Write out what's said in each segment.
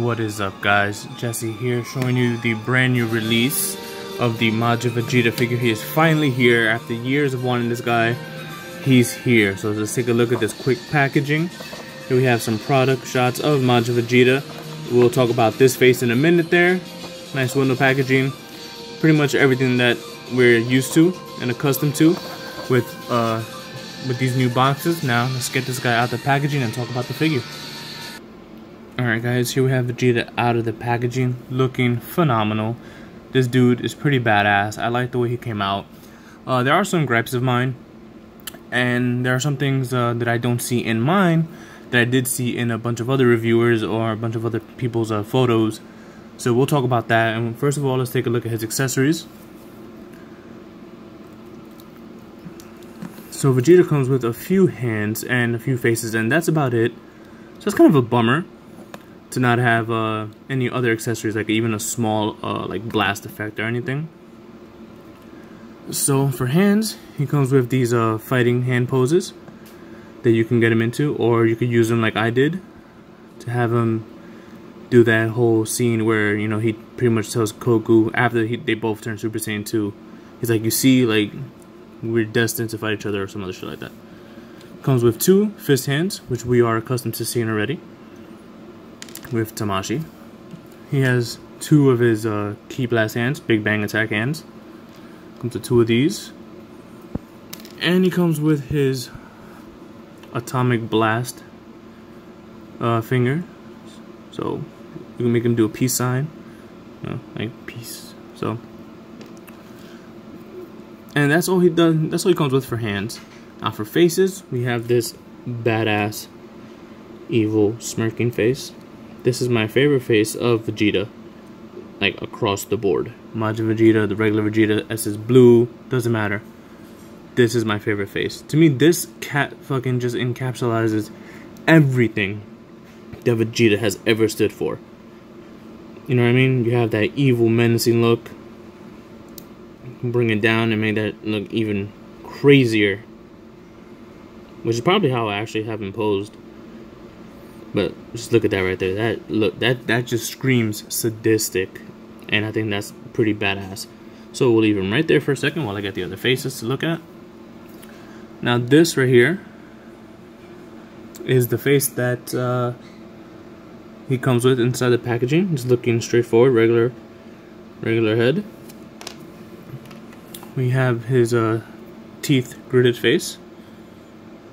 What is up, guys? Jesse here, showing you the brand new release of the Majin Vegeta figure. He is finally here after years of wanting this guy. He's here. So let's take a look at this quick packaging. Here we have some product shots of Majin Vegeta. We'll talk about this face in a minute there. Nice window packaging. Pretty much everything that we're used to and accustomed to with these new boxes. Now let's get this guy out the packaging and talk about the figure. Alright guys, here we have Vegeta out of the packaging, looking phenomenal. This dude is pretty badass. I like the way he came out. There are some gripes of mine, and there are some things that I don't see in mine that I did see in a bunch of other reviewers or a bunch of other people's photos. So we'll talk about that. And first of all, let's take a look at his accessories. So Vegeta comes with a few hands and a few faces, and that's about it. So it's kind of a bummer to not have any other accessories, like even a small like blast effect or anything. So for hands, he comes with these fighting hand poses that you can get him into, or you could use them like I did to have him do that whole scene where, you know, he pretty much tells Goku after they both turn Super Saiyan 2, he's like, you see, like, we're destined to fight each other or some other shit like that. Comes with two fist hands, which we are accustomed to seeing already with Tamashii. He has two of his Ki Blast hands, Big Bang Attack hands. Comes with two of these. And he comes with his Atomic Blast finger. So you can make him do a peace sign. Like peace. So, and that's all he does. That's all he comes with for hands. Now for faces, we have this badass evil smirking face. This is my favorite face of Vegeta, like across the board. Majin Vegeta, the regular Vegeta, SS Blue, doesn't matter. This is my favorite face. To me, this cat fucking just encapsulates everything that Vegeta has ever stood for. You know what I mean? You have that evil, menacing look. Bring it down and make that look even crazier. Which is probably how I actually have him posed. But just look at that right there. That just screams sadistic, and I think that's pretty badass. So we'll leave him right there for a second while I get the other faces to look at. Now this right here is the face that he comes with inside the packaging. Just looking straightforward, regular head. We have his teeth gritted face.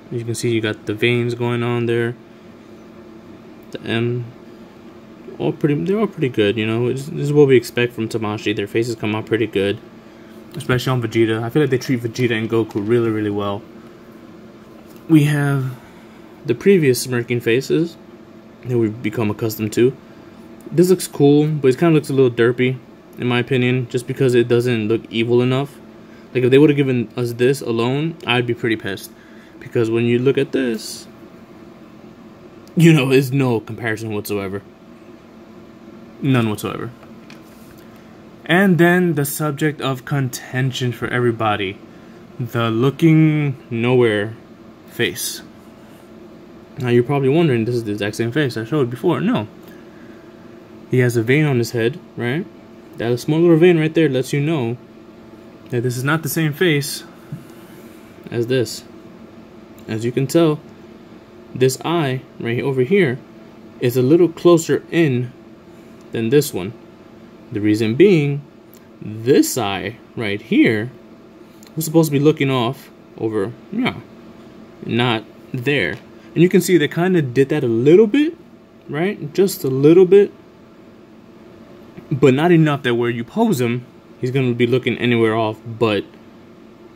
As you can see, you got the veins going on there. The M, they're all pretty good, you know. This is what we expect from Tamashii. Their faces come out pretty good, especially on Vegeta. I feel like they treat Vegeta and Goku really, really well. We have the previous smirking faces that we've become accustomed to. This looks cool, but it kind of looks a little derpy, in my opinion, just because it doesn't look evil enough. Like, if they would have given us this alone, I'd be pretty pissed. Because when you look at this, you know, there's no comparison whatsoever. None whatsoever. And then the subject of contention for everybody. The looking nowhere face. Now you're probably wondering, this is the exact same face I showed before. No. He has a vein on his head, right? That small little vein right there lets you know that this is not the same face as this. As you can tell, this eye right over here is a little closer in than this one. The reason being, this eye right here was supposed to be looking off over, yeah, not there. And you can see they kind of did that a little bit, right? Just a little bit. But not enough that where you pose him, he's going to be looking anywhere off but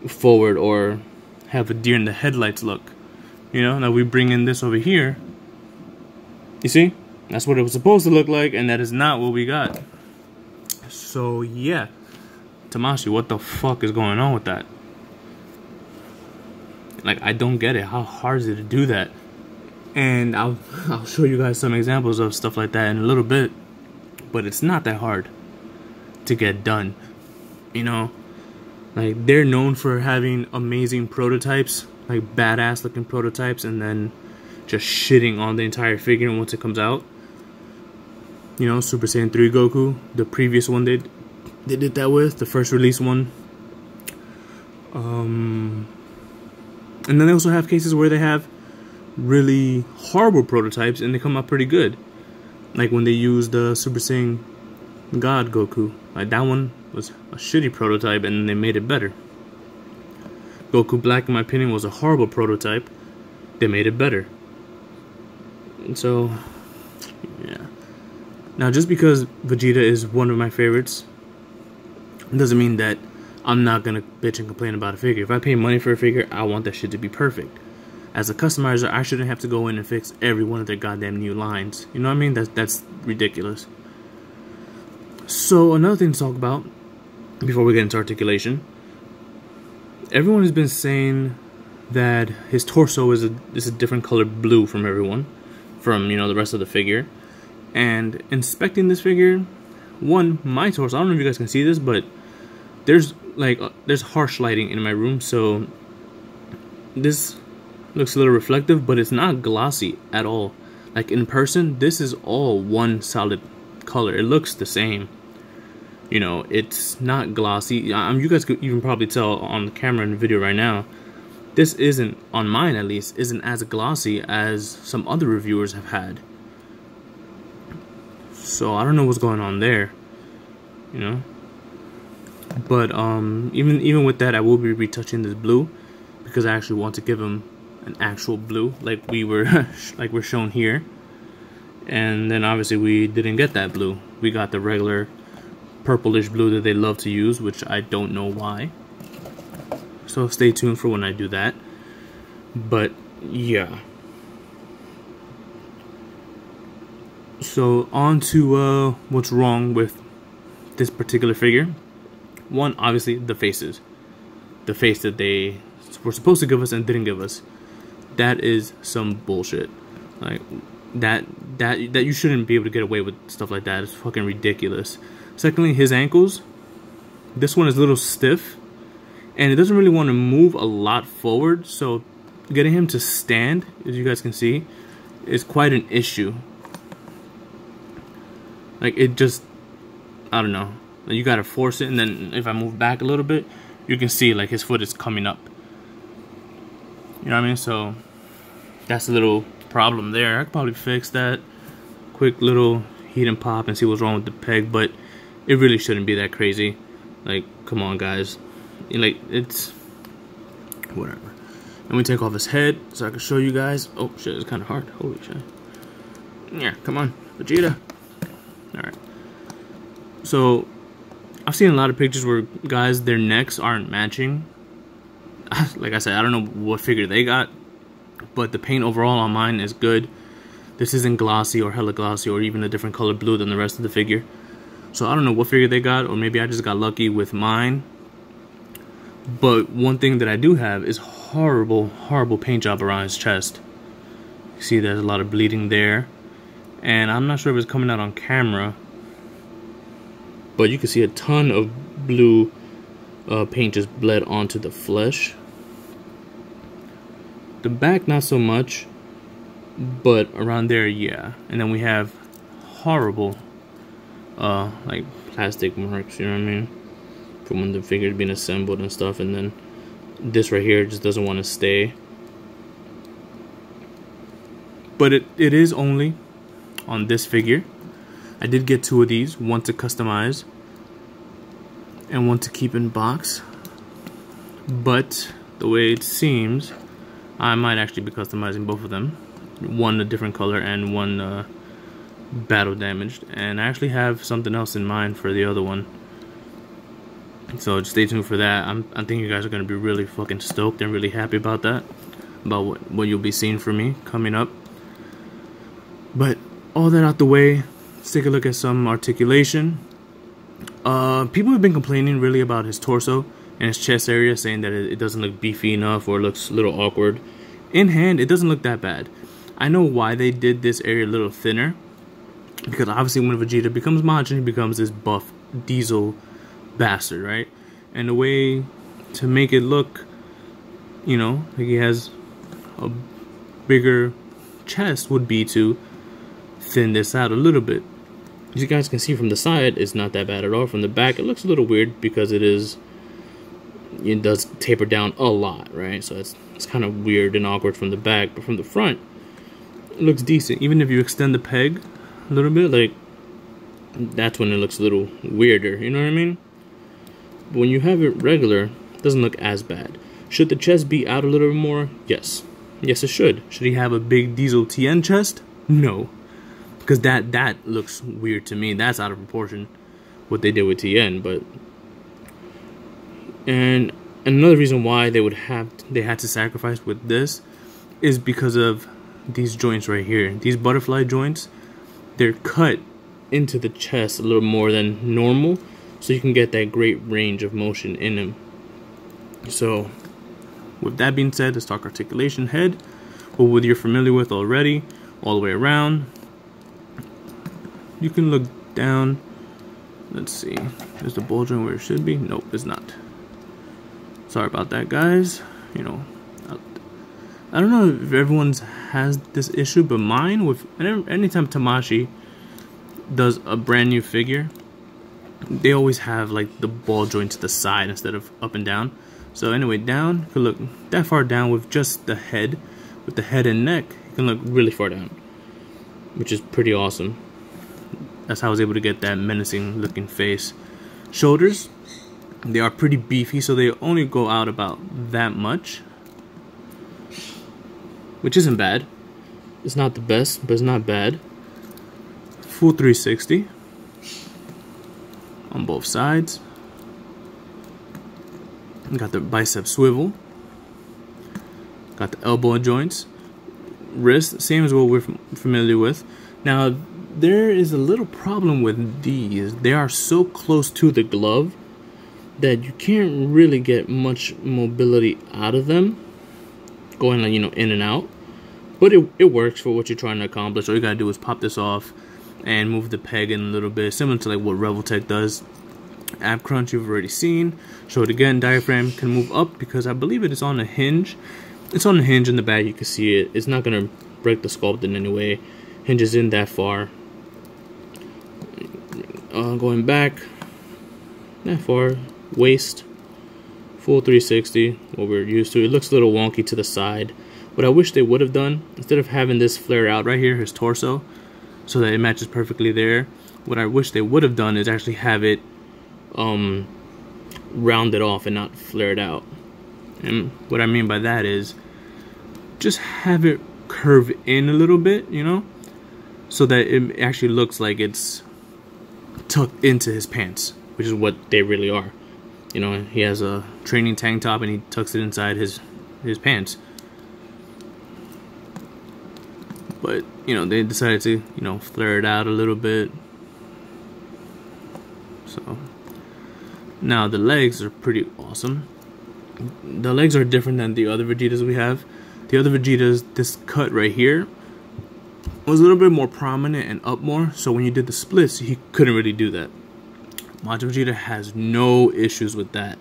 forward, or have a deer in the headlights look. You know, now we bring in this over here. You see? That's what it was supposed to look like, and that is not what we got. So, yeah. Tamashii, what the fuck is going on with that? Like, I don't get it. How hard is it to do that? And I'll show you guys some examples of stuff like that in a little bit. But it's not that hard to get done. You know? Like, they're known for having amazing prototypes. Like, badass looking prototypes, and then just shitting on the entire figure once it comes out. you know, Super Saiyan 3 Goku, the previous one they did that with, the first release one. And then they also have cases where they have really horrible prototypes and they come out pretty good. Like when they used the Super Saiyan God Goku. Like that one was a shitty prototype and they made it better. Goku Black, in my opinion, was a horrible prototype. They made it better. And so, yeah. Now, just because Vegeta is one of my favorites doesn't mean that I'm not gonna bitch and complain about a figure. If I pay money for a figure, I want that shit to be perfect. As a customizer, I shouldn't have to go in and fix every one of their goddamn new lines. You know what I mean? That's ridiculous. So another thing to talk about before we get into articulation. Everyone has been saying that his torso is a different color blue from everyone, from, you know, the rest of the figure. And inspecting this figure, one, my torso, I don't know if you guys can see this, but there's harsh lighting in my room, so this looks a little reflective, but it's not glossy at all. Like in person, this is all one solid color. It looks the same. You know, it's not glossy. You guys could even probably tell on the camera in the video right now. This isn't, on mine at least, isn't as glossy as some other reviewers have had. So I don't know what's going on there. You know. But even with that, I will be retouching this blue because I actually want to give him an actual blue, like we're shown here. And then obviously we didn't get that blue. We got the regular purplish blue that they love to use, which I don't know why. So stay tuned for when I do that. But yeah. So on to what's wrong with this particular figure. One, obviously the faces. The face that they were supposed to give us and didn't give us. That is some bullshit. Like that you shouldn't be able to get away with stuff like that. It's fucking ridiculous. Secondly, his ankles. This one is a little stiff, and it doesn't really want to move a lot forward. So getting him to stand, as you guys can see, is quite an issue. Like it just, I don't know. You gotta force it, and then if I move back a little bit, you can see like his foot is coming up. You know what I mean? So that's a little problem there. I could probably fix that. Quick little heat and pop and see what's wrong with the peg, but it really shouldn't be that crazy. Like, come on, guys. Like, it's whatever. And we take off his head so I can show you guys. Oh shit, it's kind of hard. Holy shit. Yeah, come on, Vegeta. All right. So I've seen a lot of pictures where guys, their necks aren't matching. Like I said, I don't know what figure they got, but the paint overall on mine is good. This isn't glossy or hella glossy or even a different color blue than the rest of the figure. So I don't know what figure they got, or maybe I just got lucky with mine. But one thing that I do have is horrible paint job around his chest. You see there's a lot of bleeding there. And I'm not sure if it's coming out on camera, but you can see a ton of blue paint just bled onto the flesh. The back not so much, but around there, yeah. And then we have horrible like plastic marks, you know what I mean, from when the figure's being assembled and stuff. And then this right here just doesn't want to stay. But it is only on this figure. I did get two of these, one to customize and one to keep in box. But the way it seems, I might actually be customizing both of them. One a different color and one battle damaged. And I actually have something else in mind for the other one. So just stay tuned for that. I think you guys are going to be really fucking stoked and really happy about that. About what you'll be seeing from me coming up. But all that out the way, let's take a look at some articulation. People have been complaining really about his torso and his chest area, saying that it doesn't look beefy enough or looks a little awkward. In hand, it doesn't look that bad. I know why they did this area a little thinner, because obviously when Vegeta becomes Majin, he becomes this buff diesel bastard, right? And the way to make it look, you know, like he has a bigger chest would be to thin this out a little bit. As you guys can see from the side, it's not that bad at all. From the back, it looks a little weird because it does taper down a lot, right? So it's kind of weird and awkward from the back, but from the front, it looks decent. Even if you extend the peg a little bit, like, that's when it looks a little weirder, you know what I mean? But when you have it regular, it doesn't look as bad. Should the chest be out a little bit more? Yes. Yes, it should. Should he have a big Diesel TN chest? No. Because that looks weird to me. That's out of proportion, what they did with TN. But and another reason why they had to sacrifice with this is because of these joints right here. These butterfly joints, they're cut into the chest a little more than normal, so you can get that great range of motion in them. So with that being said, let's talk articulation head, what you're familiar with already, all the way around. You can look down. Let's see. Is the ball joint where it should be? Nope, it's not. Sorry about that, guys. You know, I don't know if everyone's has this issue, but mine, with anytime Tamashii does a brand new figure, they always have like the ball joint to the side instead of up and down. So anyway, down, you can look that far down with just the head. With the head and neck, you can look really far down, which is pretty awesome. That's how I was able to get that menacing looking face. Shoulders, they are pretty beefy, so they only go out about that much, which isn't bad. It's not the best, but it's not bad. Full 360 on both sides. Got the bicep swivel. Got the elbow joints. Wrist, same as what we're familiar with. Now, there is a little problem with these. They are so close to the glove that you can't really get much mobility out of them, going like, you know, in and out. But it works for what you're trying to accomplish. All you gotta do is pop this off and move the peg in a little bit, similar to like what Revoltech does. Ab crunch you've already seen. Show it again. Diaphragm can move up because I believe it is on a hinge. It's on a hinge in the back. You can see it. It's not gonna break the sculpt in any way. Hinges in that far. Going back that far. Waist, full 360, what we're used to. It looks a little wonky to the side. What I wish they would have done, instead of having this flare out right here, his torso, so that it matches perfectly there, what I wish they would have done is actually have it rounded off and not flared out. And what I mean by that is just have it curve in a little bit, you know, so that it actually looks like it's tucked into his pants, which is what they really are. You know, he has a training tank top and he tucks it inside his pants. But, you know, they decided to, you know, flare it out a little bit. So, now the legs are pretty awesome. The legs are different than the other Vegetas we have. The other Vegetas, this cut right here was a little bit more prominent and up more. So when you did the splits, he couldn't really do that. Majin Vegeta has no issues with that.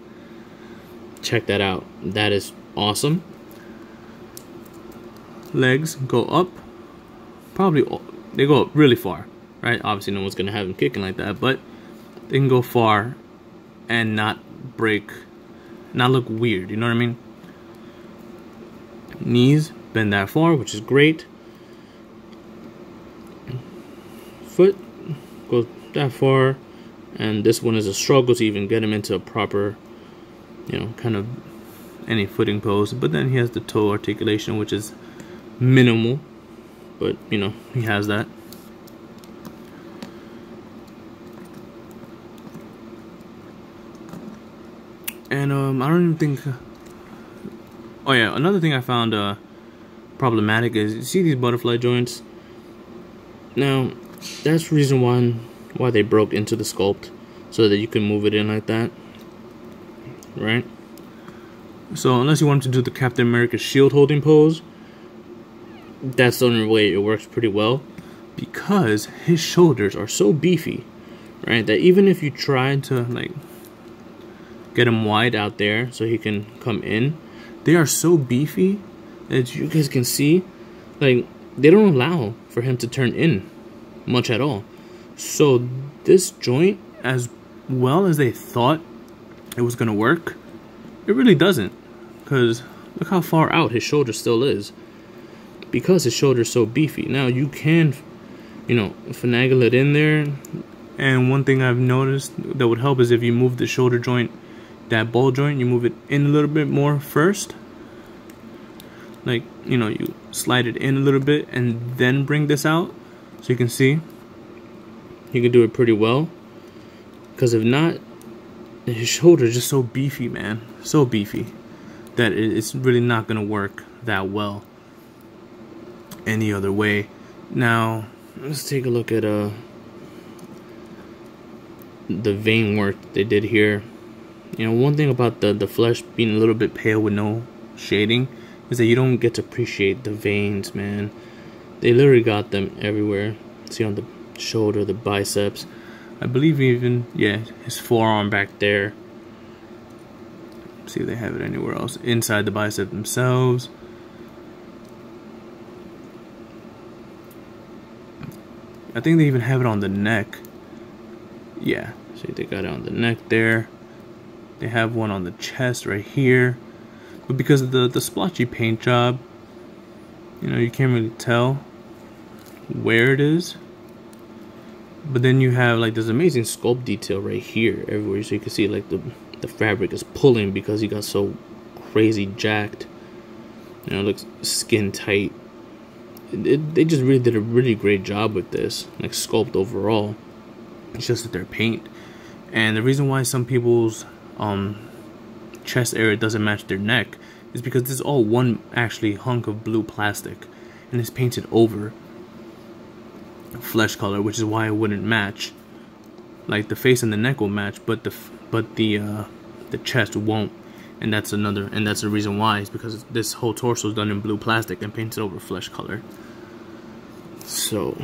Check that out. That is awesome. Legs go up. Probably they go up really far, right? Obviously no one's gonna have him kicking like that, but they can go far and not break, not look weird, you know what I mean? Knees bend that far, which is great. Foot goes that far. And this one is a struggle to even get him into a proper, you know, kind of any footing pose. But then he has the toe articulation, which is minimal. But, you know, he has that. And I don't even think... Oh yeah, another thing I found problematic is, you see these butterfly joints? Now, that's the reason why they broke into the sculpt, so that you can move it in like that, right? So unless you want to do the Captain America shield holding pose, that's the only way it works pretty well, because his shoulders are so beefy, right, that even if you try to like get him wide out there so he can come in, they are so beefy that you guys can see, like, they don't allow for him to turn in much at all. So this joint, as well as they thought it was gonna work, it really doesn't. Because look how far out his shoulder still is. Because his shoulder's so beefy. Now you can, you know, finagle it in there. And one thing I've noticed that would help is if you move the shoulder joint, that ball joint, you move it in a little bit more first. Like, you know, you slide it in a little bit and then bring this out. So you can see, you can do it pretty well. Because if not, his shoulder is just so beefy, man. So beefy that it's really not going to work that well any other way. Now, let's take a look at the vein work they did here. You know, one thing about the flesh being a little bit pale with no shading is that you don't get to appreciate the veins, man. They literally got them everywhere. See on the shoulder, the biceps. I believe even, yeah, his forearm back there. See if they have it anywhere else. Inside the bicep themselves. I think they even have it on the neck. Yeah, see they got it on the neck there. They have one on the chest right here. But because of the splotchy paint job, you know, you can't really tell where it is. But then you have like this amazing sculpt detail right here everywhere. So you can see like the fabric is pulling because he got so crazy jacked. You know, it looks skin tight. They just really did a really great job with this, like sculpt overall. It's just that their paint. And the reason why some people's chest area doesn't match their neck is because this is all one actually hunk of blue plastic, and it's painted over flesh color, which is why it wouldn't match. Like the face and the neck will match, but the chest won't, and that's the reason why. Is because this whole torso is done in blue plastic and painted over flesh color. So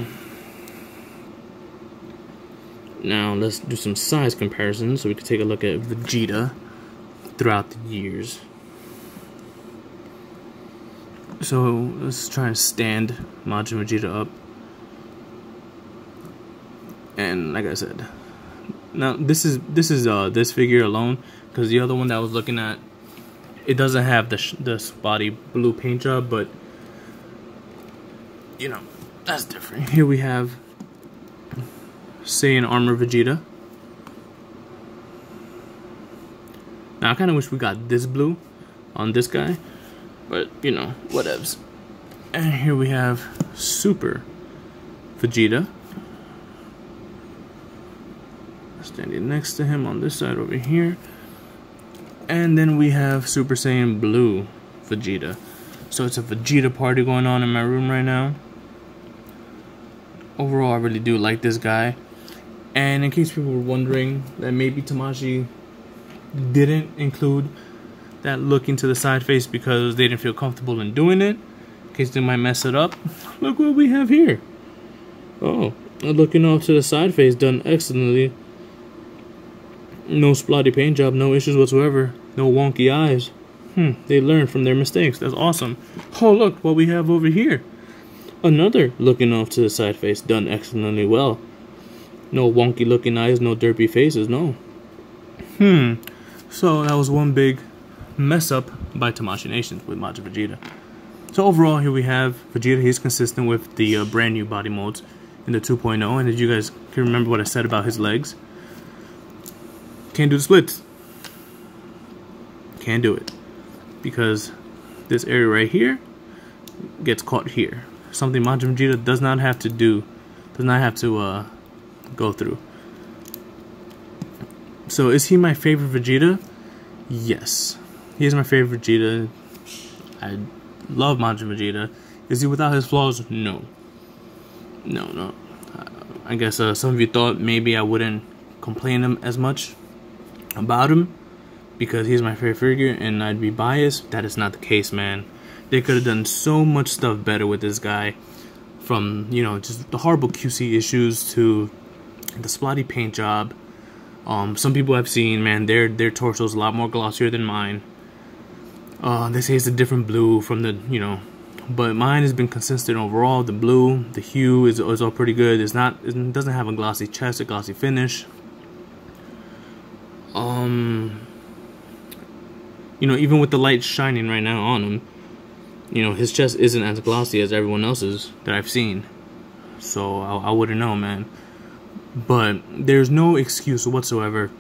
now let's do some size comparisons so we can take a look at Vegeta throughout the years. So let's try and stand Majin Vegeta up. And like I said, now this is this figure alone, because the other one that I was looking at, it doesn't have the spotty blue paint job, but you know, that's different. Here we have Saiyan Armor Vegeta. Now I kind of wish we got this blue on this guy, but you know, whatevs. And here we have Super Vegeta, standing next to him on this side over here. And then we have Super Saiyan Blue Vegeta. So it's a Vegeta party going on in my room right now. Overall, I really do like this guy. And in case people were wondering that maybe Tamashii didn't include that looking to the side face because they didn't feel comfortable in doing it, in case they might mess it up, look what we have here. Oh, looking off to the side face done excellently. No splotty paint job, no issues whatsoever, no wonky eyes. They learned from their mistakes. That's awesome. Oh, look what we have over here. Another looking off to the side face done excellently well. No wonky looking eyes, no derpy faces, no. So that was one big mess up by Tamashii Nation with Majin Vegeta. So overall, here we have Vegeta. He's consistent with the brand new body molds in the 2.0. And as you guys can remember what I said about his legs, can't do the splits. Can't do it. Because this area right here gets caught here. Something Majin Vegeta does not have to do, does not have to go through. So is he my favorite Vegeta? Yes. He is my favorite Vegeta. I love Majin Vegeta. Is he without his flaws? No. No. I guess some of you thought maybe I wouldn't complain him as much about him because he's my favorite figure and I'd be biased. That is not the case, man. They could have done so much stuff better with this guy, from, you know, just the horrible QC issues to the splotty paint job. Some people I've seen, man, their torso is a lot more glossier than mine. They say it's a different blue from the, you know, but mine has been consistent overall. The blue, the hue is all pretty good. It doesn't have a glossy chest, a glossy finish. You know, even with the light shining right now on him, you know, his chest isn't as glossy as everyone else's that I've seen. So I wouldn't know, man. But there's no excuse whatsoever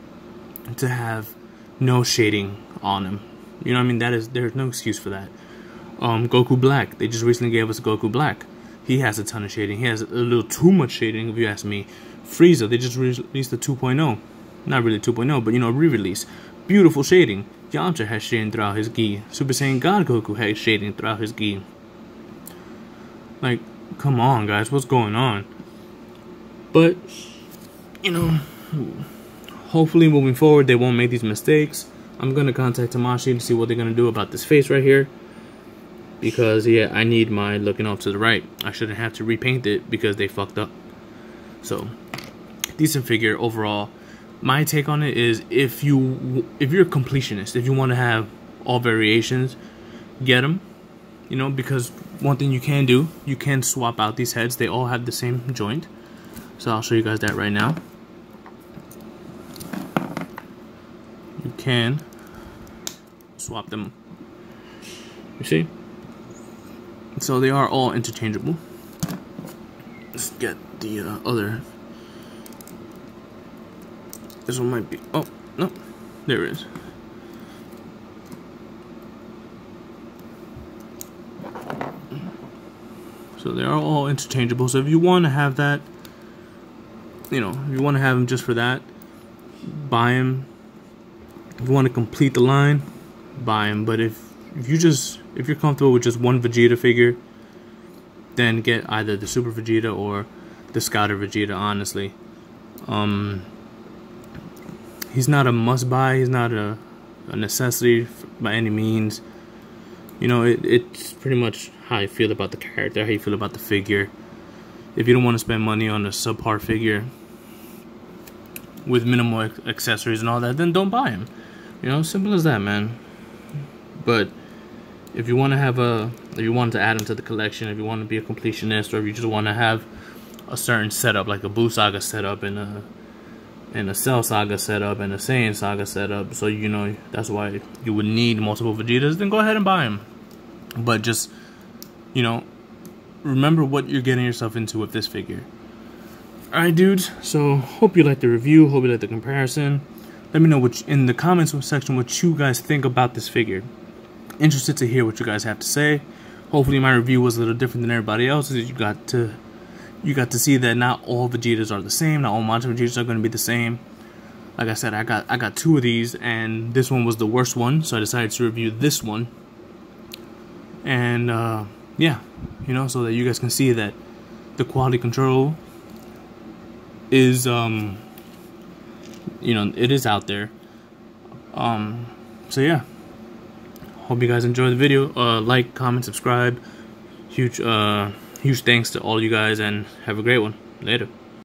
to have no shading on him. You know what I mean? There's no excuse for that. Goku Black, they just recently gave us Goku Black. He has a ton of shading. He has a little too much shading, if you ask me. Frieza, they just released the 2.0. Not really 2.0, but you know, re-release. Beautiful shading. Yamcha has shading throughout his gi. Super Saiyan God Goku has shading throughout his gi. Like, come on, guys, what's going on? But, you know, hopefully moving forward they won't make these mistakes. I'm gonna contact Tamashi to see what they're gonna do about this face right here, because yeah, I need my looking off to the right. I shouldn't have to repaint it because they fucked up. So, decent figure overall. My take on it is, if you're a completionist, if you want to have all variations, get them. You know, because one thing you can do, you can swap out these heads. They all have the same joint. So I'll show you guys that right now. You can swap them. You see? So they are all interchangeable. Let's get the other. This one might be. Oh, no. There it is. So they are all interchangeable. So if you want to have that, you know, if you want to have them just for that, buy them. If you want to complete the line, buy them. But if you're comfortable with just one Vegeta figure, then get either the Super Vegeta or the Scouter Vegeta, honestly. He's not a must-buy. He's not a necessity by any means. You know, it's pretty much how you feel about the character, how you feel about the figure. If you don't want to spend money on a subpar figure with minimal accessories and all that, then don't buy him. You know, simple as that, man. But if you want to have if you want to add him to the collection, if you want to be a completionist, or if you just want to have a certain setup, like a Buu Saga setup and a Cell Saga setup and a Saiyan Saga setup, so you know that's why you would need multiple Vegetas, then go ahead and buy him. But just, you know, remember what you're getting yourself into with this figure. Alright, dudes, so hope you liked the review, hope you liked the comparison. Let me know in the comments section what you guys think about this figure. Interested to hear what you guys have to say. Hopefully my review was a little different than everybody else's. You got to see that not all Vegetas are the same. Not all Majin Vegetas are going to be the same. Like I said, I got two of these, and this one was the worst one, so I decided to review this one. And yeah, you know, so that you guys can see that the quality control is you know, it is out there. So yeah, hope you guys enjoy the video. Like, comment, subscribe. Huge thanks to all you guys, and have a great one. Later.